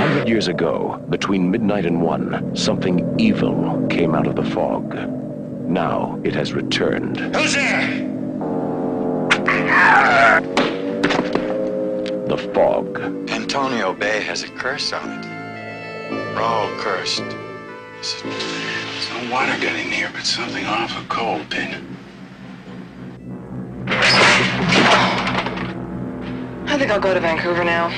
100 years ago, between midnight and 1, something evil came out of the fog. Now it has returned. Who's there? The fog. Antonio Bay has a curse on it. We're all cursed. There's no water getting here, but something awful cold, Pin. I think I'll go to Vancouver now.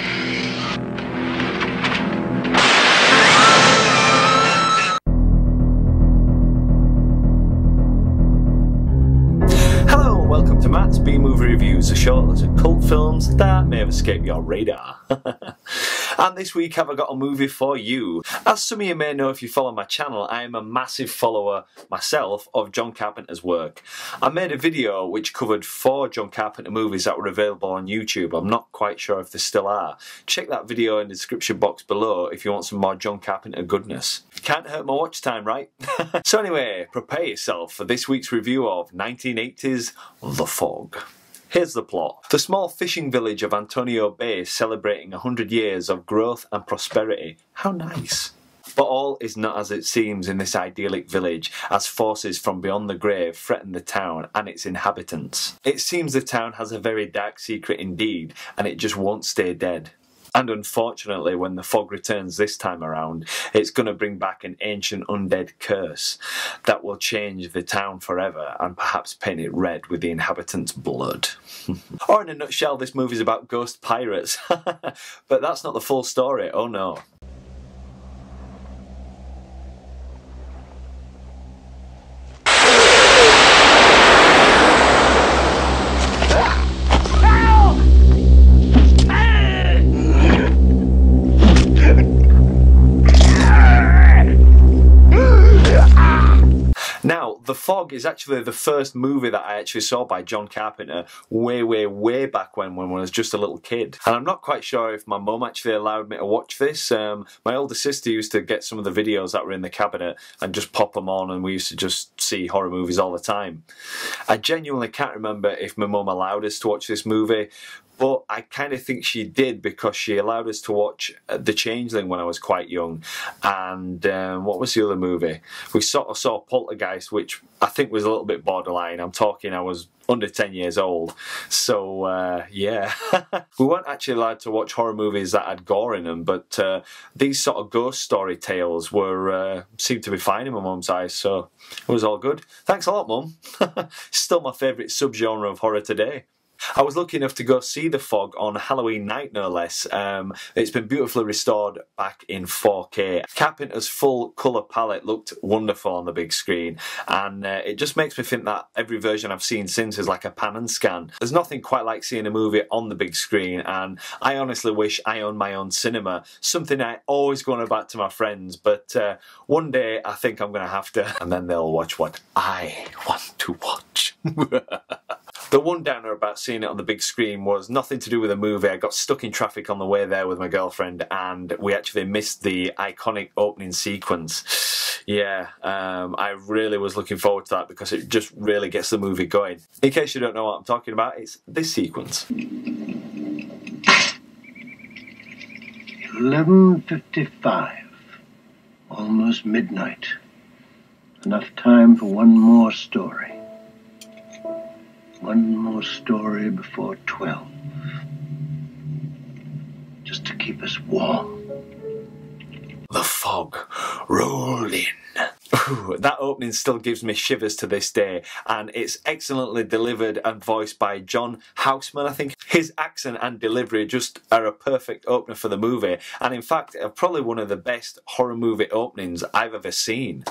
Hello and welcome to Matt's B-Movie Reviews, a short list of cult films that may have escaped your radar. And this week have I got a movie for you. As some of you may know if you follow my channel, I am a massive follower myself of John Carpenter's work. I made a video which covered 4 John Carpenter movies that were available on YouTube. I'm not quite sure if they still are. Check that video in the description box below if you want some more John Carpenter goodness. Can't hurt my watch time, right? So anyway, prepare yourself for this week's review of 1980's The Fog. Here's the plot. The small fishing village of Antonio Bay is celebrating 100 years of growth and prosperity. How nice. But all is not as it seems in this idyllic village, as forces from beyond the grave threaten the town and its inhabitants. It seems the town has a very dark secret indeed, and it just won't stay dead. And unfortunately, when the fog returns this time around, it's going to bring back an ancient undead curse that will change the town forever and perhaps paint it red with the inhabitants' blood. Or in a nutshell, this movie's about ghost pirates. But that's not the full story, oh no. Now, The Fog is actually the first movie that I actually saw by John Carpenter way back when I was just a little kid. And I'm not quite sure if my mum actually allowed me to watch this. My older sister used to get some of the videos that were in the cabinet and just pop them on, and we used to just see horror movies all the time. I genuinely can't remember if my mum allowed us to watch this movie, but I kind of think she did because she allowed us to watch The Changeling when I was quite young. And what was the other movie? We sort of saw Poltergeist, which I think was a little bit borderline. I'm talking I was under 10 years old. So, yeah. We weren't actually allowed to watch horror movies that had gore in them, but these sort of ghost story tales were seemed to be fine in my mum's eyes, so it was all good. Thanks a lot, Mum. Still my favourite subgenre of horror today. I was lucky enough to go see The Fog on Halloween night, no less. It's been beautifully restored back in 4K. Carpenter's full colour palette looked wonderful on the big screen, and it just makes me think that every version I've seen since is like a pan and scan. There's nothing quite like seeing a movie on the big screen, and I honestly wish I owned my own cinema. Something I always go on about to my friends, but one day I think I'm going to have to, and then they'll watch what I want to watch. The one downer about seeing it on the big screen was nothing to do with the movie. I got stuck in traffic on the way there with my girlfriend, and we actually missed the iconic opening sequence. Yeah, I really was looking forward to that because it just really gets the movie going. In case you don't know what I'm talking about, it's this sequence. 11:55. Almost midnight. Enough time for one more story. One more story before 12. Just to keep us warm. The fog rolled in. Ooh, that opening still gives me shivers to this day, and it's excellently delivered and voiced by John Houseman, I think. His accent and delivery just are a perfect opener for the movie, and in fact are probably one of the best horror movie openings I've ever seen.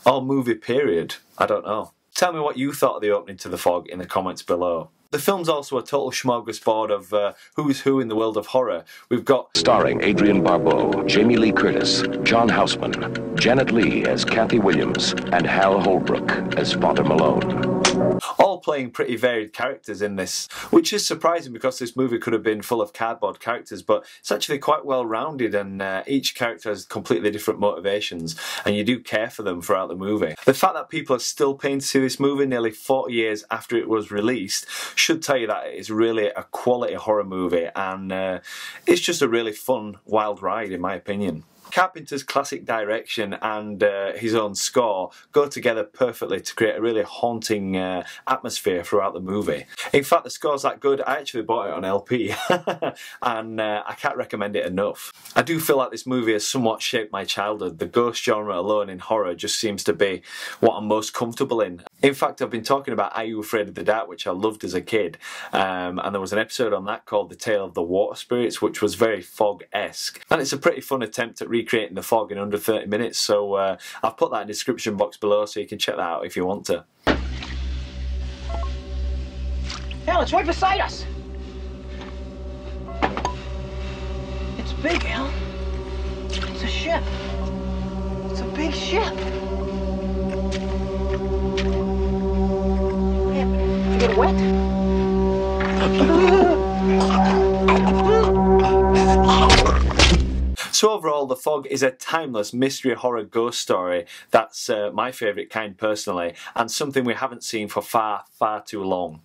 Or movie period, I don't know. Tell me what you thought of the opening to The Fog in the comments below. The film's also a total smorgasbord of who's who in the world of horror. We've got... Starring Adrienne Barbeau, Jamie Lee Curtis, John Houseman, Janet Leigh as Kathy Williams, and Hal Holbrook as Father Malone. all playing pretty varied characters in this, which is surprising because this movie could have been full of cardboard characters, but it's actually quite well rounded, and each character has completely different motivations, and you do care for them throughout the movie. The fact that people are still paying to see this movie nearly 40 years after it was released should tell you that it is really a quality horror movie, and it's just a really fun, wild ride in my opinion. Carpenter's classic direction and his own score go together perfectly to create a really haunting atmosphere throughout the movie. In fact, the score's that good, I actually bought it on LP and I can't recommend it enough. I do feel like this movie has somewhat shaped my childhood. The ghost genre alone in horror just seems to be what I'm most comfortable in. In fact, I've been talking about Are You Afraid of the Dark, which I loved as a kid, and there was an episode on that called The Tale of the Water Spirits, which was very fog-esque, and it's a pretty fun attempt at recreating the fog in under 30 minutes, so I've put that in the description box below so you can check that out if you want to. Hell, it's right beside us! It's big, Hal. It's a ship. It's a big ship. What happened? Did you get wet? So overall, The Fog is a timeless mystery horror ghost story that's my favourite kind personally, and something we haven't seen for far, far too long.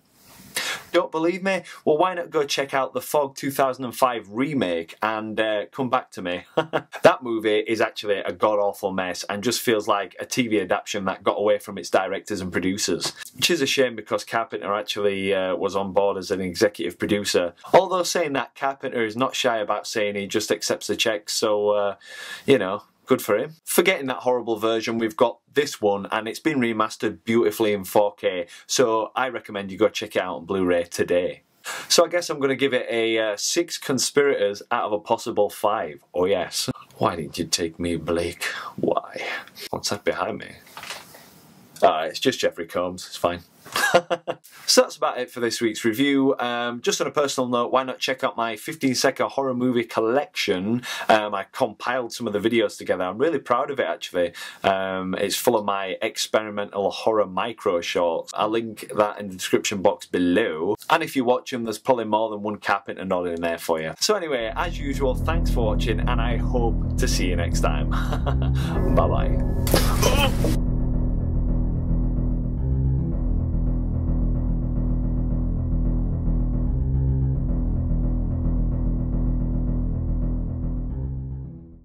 Don't believe me? Well, why not go check out the Fog 2005 remake and come back to me. That movie is actually a god-awful mess and just feels like a TV adaptation that got away from its directors and producers. Which is a shame because Carpenter actually was on board as an executive producer. Although saying that, Carpenter is not shy about saying he just accepts the checks, so, you know, good for him. Forgetting that horrible version, we've got this one, and it's been remastered beautifully in 4K, so I recommend you go check it out on Blu-ray today. So I guess I'm going to give it a 6 conspirators out of a possible 5. Oh yes. Why didn't you take me, Blake? Why? What's that behind me? It's just Jeffrey Combs, it's fine. So that's about it for this week's review. Just on a personal note, why not check out my 15-second horror movie collection? I compiled some of the videos together. I'm really proud of it actually. It's full of my experimental horror micro shorts. I'll link that in the description box below. And if you watch them, there's probably more than one Carpenter nod in there for you. So anyway, as usual, thanks for watching, and I hope to see you next time. Bye bye.